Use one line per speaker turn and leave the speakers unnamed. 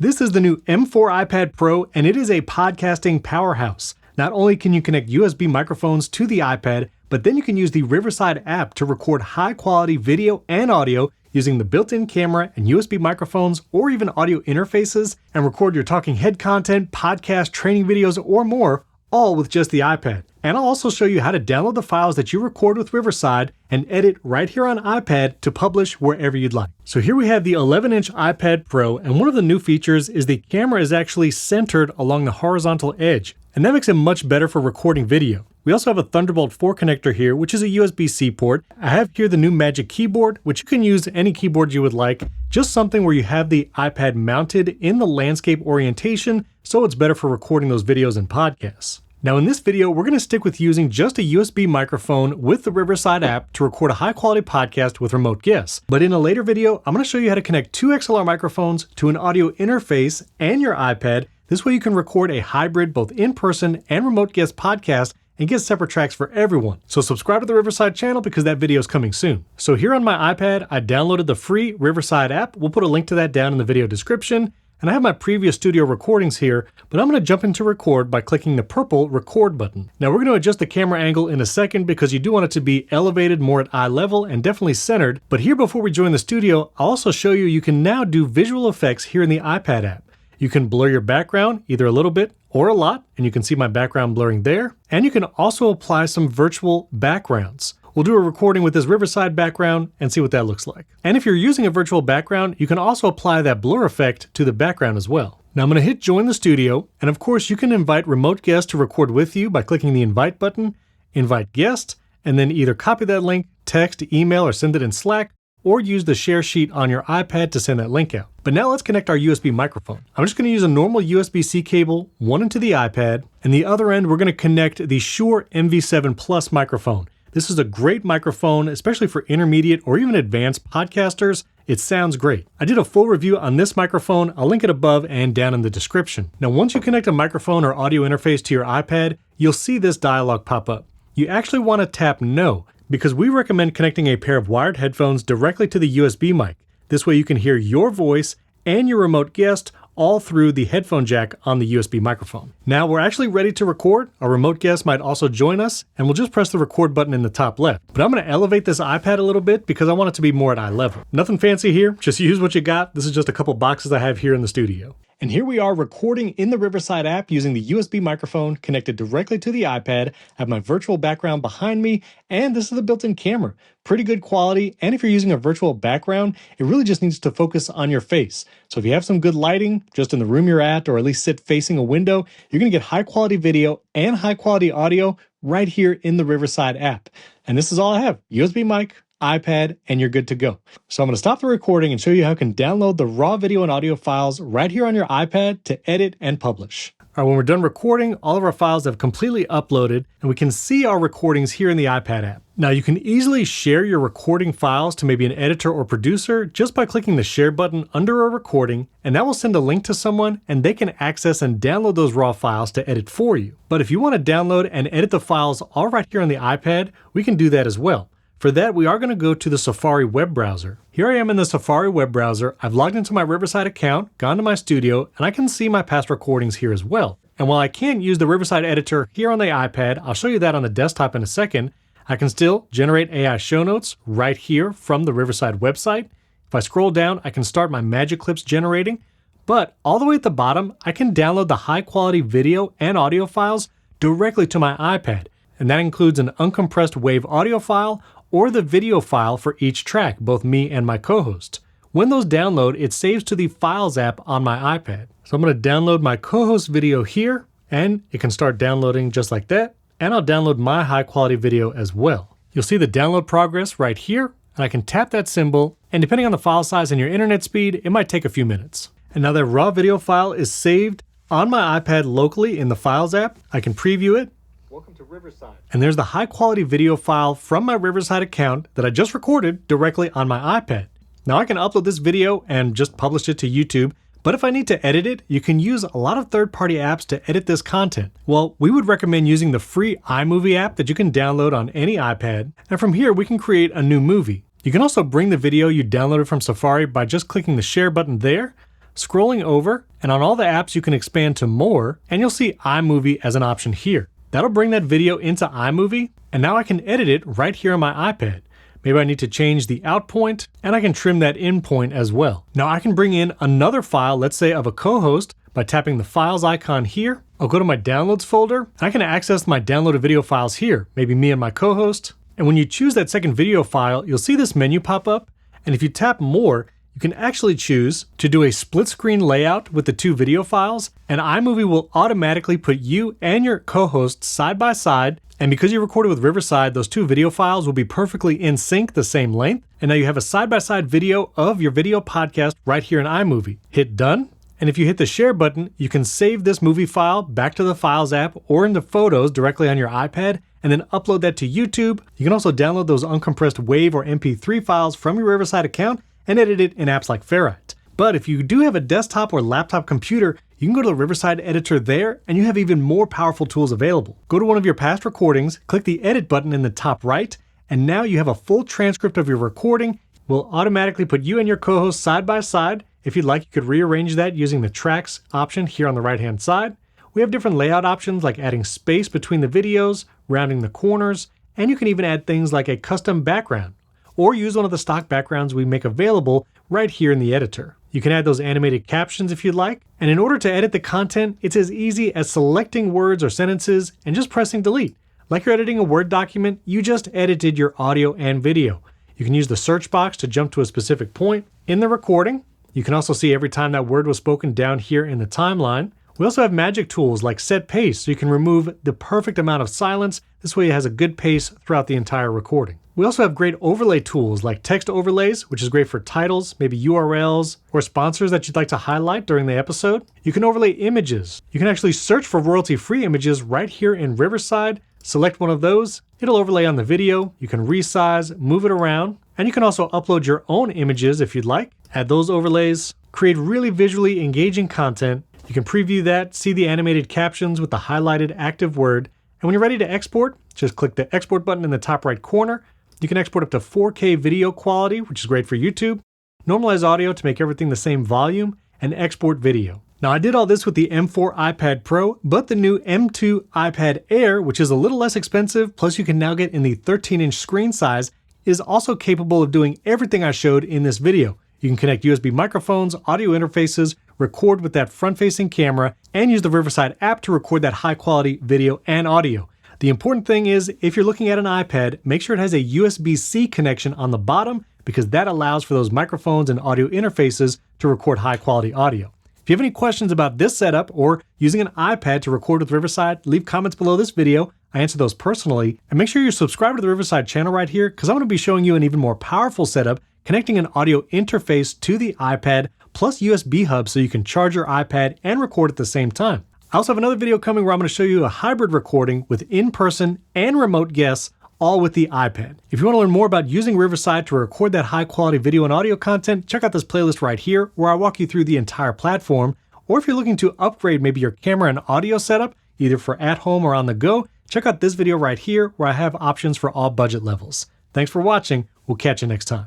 This is the new M4 iPad Pro, and it is a podcasting powerhouse. Not only can you connect USB microphones to the iPad, but then you can use the Riverside app to record high-quality video and audio using the built-in camera and USB microphones or even audio interfaces, and record your talking head content, podcast, training videos, or more, all with just the iPad. And I'll also show you how to download the files that you record with Riverside and edit right here on iPad to publish wherever you'd like. So here we have the 11-inch iPad Pro, and one of the new features is the camera is actually centered along the horizontal edge, and that makes it much better for recording video. We also have a Thunderbolt 4 connector here, which is a USB-C port. I have here the new Magic Keyboard, which you can use any keyboard you would like, just something where you have the iPad mounted in the landscape orientation, so it's better for recording those videos and podcasts. Now in this video, we're going to stick with using just a USB microphone with the Riverside app to record a high-quality podcast with remote guests. But in a later video, I'm going to show you how to connect two XLR microphones to an audio interface and your iPad. This way you can record a hybrid, both in-person and remote guest podcast and get separate tracks for everyone. So subscribe to the Riverside channel because that video is coming soon. So here on my iPad, I downloaded the free Riverside app. We'll put a link to that down in the video description. And I have my previous studio recordings here, but I'm going to jump into record by clicking the purple record button. Now we're going to adjust the camera angle in a second because you do want it to be elevated more at eye level and definitely centered. But here before we join the studio, I'll also show you can now do visual effects here in the iPad app. You can blur your background either a little bit or a lot, and you can see my background blurring there. And you can also apply some virtual backgrounds. We'll do a recording with this Riverside background and see what that looks like. And if you're using a virtual background, you can also apply that blur effect to the background as well. Now I'm going to hit join the studio, and of course you can invite remote guests to record with you by clicking the invite button, invite guest, and then either copy that link, text, email, or send it in Slack, or use the share sheet on your iPad to send that link out. But now let's connect our USB microphone. I'm just going to use a normal USB-C cable, one into the iPad, and the other end we're going to connect the Shure MV7 Plus microphone. This is a great microphone, especially for intermediate or even advanced podcasters. It sounds great. I did a full review on this microphone. I'll link it above and down in the description. Now, once you connect a microphone or audio interface to your iPad, you'll see this dialog pop up. You actually want to tap no, because we recommend connecting a pair of wired headphones directly to the USB mic. This way you can hear your voice and your remote guest all through the headphone jack on the USB microphone. Now we're actually ready to record. Our remote guest might also join us, and we'll just press the record button in the top left. But I'm going to elevate this iPad a little bit because I want it to be more at eye level. Nothing fancy here, just use what you got. This is just a couple boxes I have here in the studio. And here we are recording in the Riverside app using the USB microphone connected directly to the iPad. I have my virtual background behind me, and this is the built-in camera. Pretty good quality, and if you're using a virtual background, it really just needs to focus on your face. So if you have some good lighting, just in the room you're at, or at least sit facing a window, you're going to get high-quality video and high-quality audio right here in the Riverside app. And this is all I have. USB mic, iPad, and you're good to go. So I'm going to stop the recording and show you how you can download the raw video and audio files right here on your iPad to edit and publish. All right, when we're done recording, all of our files have completely uploaded, and we can see our recordings here in the iPad app. Now you can easily share your recording files to maybe an editor or producer just by clicking the share button under a recording, and that will send a link to someone and they can access and download those raw files to edit for you. But if you want to download and edit the files all right here on the iPad, we can do that as well. For that, we are going to go to the Safari web browser. Here I am in the Safari web browser. I've logged into my Riverside account, gone to my studio, and I can see my past recordings here as well. And while I can't use the Riverside editor here on the iPad, I'll show you that on the desktop in a second, I can still generate AI show notes right here from the Riverside website. If I scroll down, I can start my magic clips generating, but all the way at the bottom, I can download the high quality video and audio files directly to my iPad. And that includes an uncompressed WAV audio file or the video file for each track, both me and my co-host. When those download, it saves to the Files app on my iPad. So I'm going to download my co-host video here, and it can start downloading just like that. And I'll download my high quality video as well. You'll see the download progress right here, and I can tap that symbol, and depending on the file size and your internet speed, it might take a few minutes. And now that raw video file is saved on my iPad locally in the Files app. I can preview it.
Welcome to Riverside.
And there's the high quality video file from my Riverside account that I just recorded directly on my iPad. Now I can upload this video and just publish it to YouTube, but if I need to edit it, you can use a lot of third-party apps to edit this content. Well, we would recommend using the free iMovie app that you can download on any iPad, and from here we can create a new movie. You can also bring the video you downloaded from Safari by just clicking the share button there. scrolling over, and on all the apps you can expand to more, and you'll see iMovie as an option here. That'll bring that video into iMovie, and now I can edit it right here on my iPad. Maybe I need to change the out point, and I can trim that in point as well. Now I can bring in another file, let's say of a co-host, by tapping the files icon here. I'll go to my downloads folder, and I can access my downloaded video files here, maybe me and my co-host. And when you choose that second video file, you'll see this menu pop up, and if you tap more, you can actually choose to do a split screen layout with the two video files, and iMovie will automatically put you and your co-host side by side. And because you recorded with Riverside, those two video files will be perfectly in sync, the same length. And now you have a side-by-side video of your video podcast right here in iMovie. Hit done. And if you hit the share button, you can save this movie file back to the Files app or into Photos directly on your iPad and then upload that to YouTube. You can also download those uncompressed WAV or MP3 files from your Riverside account and edit it in apps like Ferrite. But if you do have a desktop or laptop computer, you can go to the Riverside editor there and you have even more powerful tools available. Go to one of your past recordings, click the edit button in the top right, and now you have a full transcript of your recording. We'll automatically put you and your co-host side by side. If you'd like, you could rearrange that using the tracks option here on the right hand side. We have different layout options like adding space between the videos, rounding the corners, and you can even add things like a custom background or use one of the stock backgrounds we make available right here in the editor. You can add those animated captions if you'd like. And in order to edit the content, it's as easy as selecting words or sentences and just pressing delete. Like you're editing a Word document, you just edited your audio and video. You can use the search box to jump to a specific point in the recording. You can also see every time that word was spoken down here in the timeline. We also have magic tools like set pace, so you can remove the perfect amount of silence. This way it has a good pace throughout the entire recording. We also have great overlay tools like text overlays, which is great for titles, maybe URLs, or sponsors that you'd like to highlight during the episode. You can overlay images. You can actually search for royalty-free images right here in Riverside. Select one of those. It'll overlay on the video. You can resize, move it around, and you can also upload your own images if you'd like. Add those overlays, create really visually engaging content. You can preview that, see the animated captions with the highlighted active word, and when you're ready to export, just click the export button in the top right corner. You can export up to 4K video quality, which is great for YouTube, normalize audio to make everything the same volume, and export video. Now I did all this with the M4 iPad Pro, but the new M2 iPad Air, which is a little less expensive, plus you can now get in the 13-inch screen size, is also capable of doing everything I showed in this video. You can connect USB microphones, audio interfaces, record with that front-facing camera, and use the Riverside app to record that high-quality video and audio. The important thing is, if you're looking at an iPad, make sure it has a USB-C connection on the bottom because that allows for those microphones and audio interfaces to record high-quality audio. If you have any questions about this setup or using an iPad to record with Riverside, leave comments below this video. I answer those personally. And make sure you subscribe to the Riverside channel right here because I'm going to be showing you an even more powerful setup connecting an audio interface to the iPad plus USB hub so you can charge your iPad and record at the same time. I also have another video coming where I'm going to show you a hybrid recording with in-person and remote guests, all with the iPad. If you want to learn more about using Riverside to record that high-quality video and audio content, check out this playlist right here where I walk you through the entire platform. Or if you're looking to upgrade maybe your camera and audio setup, either for at home or on the go, check out this video right here where I have options for all budget levels. Thanks for watching. We'll catch you next time.